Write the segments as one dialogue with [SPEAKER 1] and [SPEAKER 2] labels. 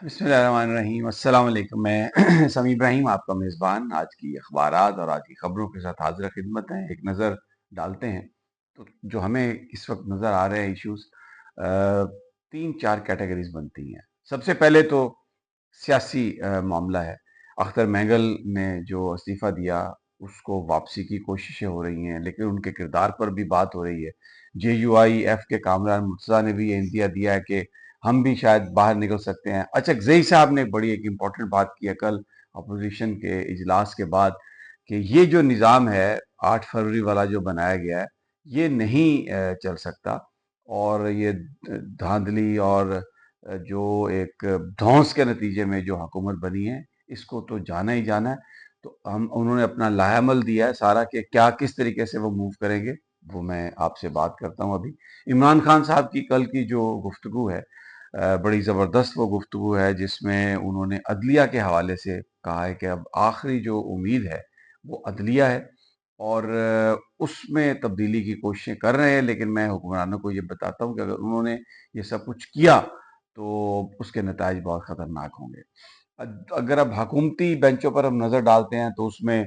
[SPEAKER 1] بسم اللہ الرحمن الرحیم، السلام علیکم۔ میں سمی ابراہیم آپ کا میزبان آج کی اخبارات اور آج کی خبروں کے ساتھ حاضر خدمت ہیں۔ ایک نظر ڈالتے ہیں تو جو ہمیں اس وقت نظر آ رہے ہیں ایشوز، تین چار کیٹیگریز بنتی ہیں۔ سب سے پہلے تو سیاسی معاملہ ہے۔ اختر مینگل نے جو استعفیٰ دیا اس کو واپسی کی کوششیں ہو رہی ہیں، لیکن ان کے کردار پر بھی بات ہو رہی ہے۔ جے یو آئی ایف کے کامران مرتضیٰ نے بھی یہ انتیا دیا ہے کہ ہم بھی شاید باہر نکل سکتے ہیں۔ اچھا، صاحب نے بڑی ایک امپورٹنٹ بات کی ہے کل اپوزیشن کے اجلاس کے بعد، کہ یہ جو نظام ہے 8 فروری والا جو بنایا گیا ہے یہ نہیں چل سکتا، اور یہ دھاندلی اور جو ایک دھونس کے نتیجے میں جو حکومت بنی ہے اس کو تو جانا ہی جانا ہے۔ تو انہوں نے اپنا لائحہ عمل دیا ہے سارا کہ کیا کس طریقے سے وہ موو کریں گے، وہ میں آپ سے بات کرتا ہوں ابھی۔ عمران خان صاحب کی کل کی جو گفتگو ہے، بڑی زبردست وہ گفتگو ہے، جس میں انہوں نے عدلیہ کے حوالے سے کہا ہے کہ اب آخری جو امید ہے وہ عدلیہ ہے، اور اس میں تبدیلی کی کوششیں کر رہے ہیں۔ لیکن میں حکمرانوں کو یہ بتاتا ہوں کہ اگر انہوں نے یہ سب کچھ کیا تو اس کے نتائج بہت خطرناک ہوں گے۔ اگر اب حکومتی بینچوں پر ہم نظر ڈالتے ہیں تو اس میں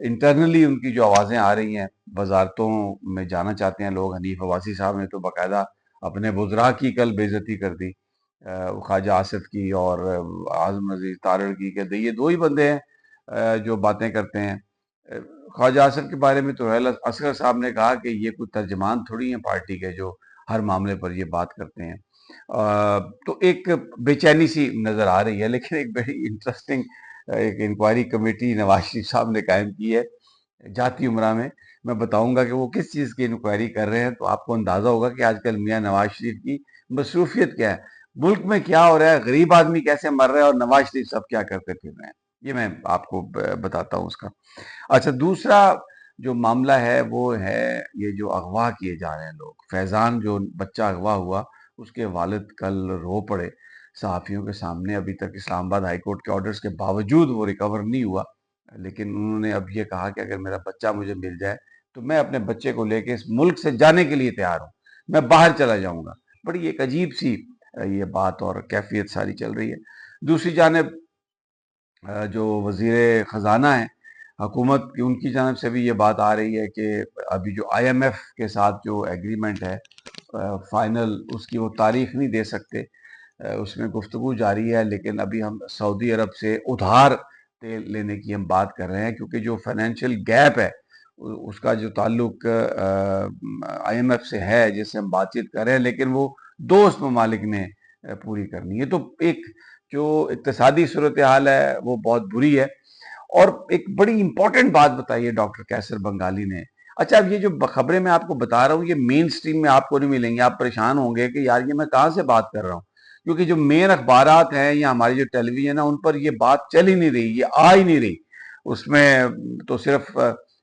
[SPEAKER 1] انٹرنلی ان کی جو آوازیں آ رہی ہیں، وزارتوں میں جانا چاہتے ہیں لوگ۔ حنیف عباسی صاحب نے تو باقاعدہ اپنے وزراء کی کل بے عزتی کر دی، خواجہ آصف کی اور اعظم نذیر تارڑ کی، کہ یہ دو ہی بندے ہیں جو باتیں کرتے ہیں۔ خواجہ آصف کے بارے میں تو اصغر صاحب نے کہا کہ یہ کوئی ترجمان تھوڑی ہیں پارٹی کے جو ہر معاملے پر یہ بات کرتے ہیں۔ تو ایک بے چینی سی نظر آ رہی ہے، لیکن ایک بڑی انٹرسٹنگ ایک انکوائری کمیٹی نواز شریف صاحب نے قائم کی ہے جاتی عمرہ میں بتاؤں گا کہ وہ کس چیز کی انکوائری کر رہے ہیں، تو آپ کو اندازہ ہوگا کہ آج کل میاں نواز شریف کی مصروفیت کیا ہے، ملک میں کیا ہو رہا ہے، غریب آدمی کیسے مر رہا ہے، اور نواز شریف صاحب کیا کرتے پھر رہے ہیں۔ یہ میں آپ کو بتاتا ہوں اس کا۔ اچھا، دوسرا جو معاملہ ہے وہ ہے یہ جو اغوا کیے جا رہے ہیں لوگ۔ فیضان جو بچہ اغوا ہوا، اس کے والد کل رو پڑے صحافیوں کے سامنے۔ ابھی تک اسلام آباد ہائی کورٹ کے آرڈرز کے باوجود وہ ریکور نہیں ہوا، لیکن انہوں نے اب یہ کہا کہ اگر میرا بچہ مجھے مل جائے تو میں اپنے بچے کو لے کے اس ملک سے جانے کے لیے تیار ہوں، میں باہر چلا جاؤں گا۔ بڑی ایک عجیب سی یہ بات اور کیفیت ساری چل رہی ہے۔ دوسری جانب جو وزیر خزانہ ہیں حکومت کی، ان کی جانب سے بھی یہ بات آ رہی ہے کہ ابھی جو آئی ایم ایف کے ساتھ جو ایگریمنٹ ہے فائنل، اس کی وہ تاریخ نہیں دے سکتے۔ اس میں گفتگو جاری ہے، لیکن ابھی ہم سعودی عرب سے ادھار تیل لینے کی ہم بات کر رہے ہیں، کیونکہ جو فائنینشیل گیپ ہے اس کا جو تعلق آئی ایم ایف سے ہے، جس سے ہم بات چیت کر رہے ہیں، لیکن وہ دوست ممالک نے پوری کرنی ہے۔ تو ایک جو اقتصادی صورتحال ہے وہ بہت بری ہے۔ اور ایک بڑی امپورٹنٹ بات بتائی ہے ڈاکٹر کیسر بنگالی نے۔ اچھا، اب یہ جو خبریں میں آپ کو بتا رہا ہوں یہ مین سٹریم میں آپ کو نہیں ملیں گی، آپ پریشان ہوں گے کہ یار یہ میں کہاں سے بات کر رہا ہوں، کیونکہ جو مین اخبارات ہیں یا ہماری جو ٹیلی ویژن ہے ان پر یہ بات چل ہی نہیں رہی، یہ آ ہی نہیں رہی۔ اس میں تو صرف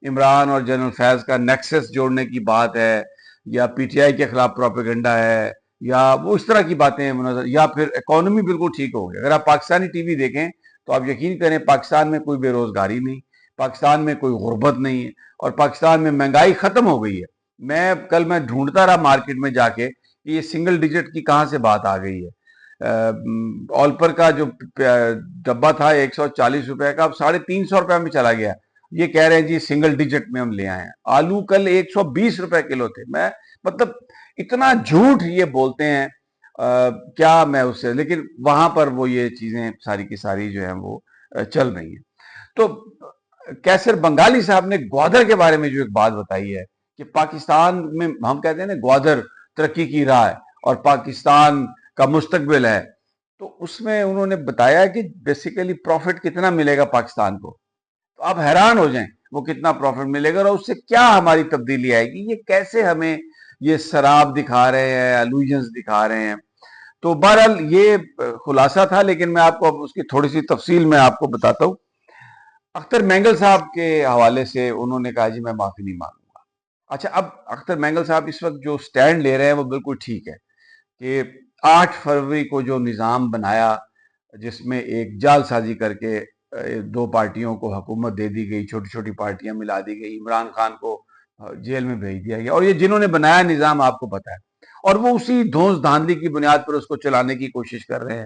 [SPEAKER 1] عمران اور جنرل فیض کا نیکسس جوڑنے کی بات ہے، یا پی ٹی آئی کے خلاف پروپیگنڈا ہے، یا وہ اس طرح کی باتیں منظر، یا پھر اکانومی بالکل ٹھیک ہو گئی۔ اگر آپ پاکستانی ٹی وی دیکھیں تو آپ یقین کریں پاکستان میں کوئی بے روزگاری نہیں، پاکستان میں کوئی غربت نہیں ہے، اور پاکستان میں مہنگائی ختم ہو گئی ہے۔ میں ڈھونڈتا رہا مارکیٹ میں جا کے کہ یہ سنگل ڈیجٹ کی کہاں سے بات آ گئی ہے۔ آلپر کا جو ڈبہ تھا 140 روپے کا، اب 350 روپے میں چلا گیا۔ یہ کہہ رہے ہیں جی سنگل ڈیجٹ میں ہم لے آئے ہیں۔ آلو کل 120 روپے کلو تھے۔ مطلب اتنا جھوٹ یہ بولتے ہیں، کیا میں اس سے، لیکن وہاں پر وہ یہ چیزیں ساری کی ساری جو ہیں وہ چل رہی ہیں۔ تو کیسر بنگالی صاحب نے گوادر کے بارے میں جو ایک بات بتائی ہے کہ پاکستان میں ہم کہتے ہیں نا گوادر ترقی کی راہ ہے اور پاکستان کا مستقبل ہے، تو اس میں انہوں نے بتایا کہ بیسیکلی پروفٹ کتنا ملے گا پاکستان کو، تو آپ حیران ہو جائیں وہ کتنا پروفٹ ملے گا اور اس سے کیا ہماری تبدیلی آئے گی۔ یہ کیسے ہمیں یہ سراب دکھا رہے ہیں، الوژنز دکھا رہے ہیں۔ تو بہرحال یہ خلاصہ تھا، لیکن میں آپ کو اب اس کی تھوڑی سی تفصیل میں آپ کو بتاتا ہوں۔ اختر مینگل صاحب کے حوالے سے انہوں نے کہا جی میں معافی نہیں مانگوں گا۔ اچھا، اب اختر مینگل صاحب اس وقت جو سٹینڈ لے رہے ہیں وہ بالکل ٹھیک ہے کہ 8 فروری کو جو نظام بنایا، جس میں ایک جال سازی کر کے دو پارٹیوں کو حکومت دے دی گئی، چھوٹی چھوٹی پارٹیاں ملا دی گئی، عمران خان کو جیل میں بھیج دیا گیا، اور یہ جنہوں نے بنایا نظام آپ کو پتا ہے، اور وہ اسی دھونس دھاندلی کی بنیاد پر اس کو چلانے کی کوشش کر رہے ہیں۔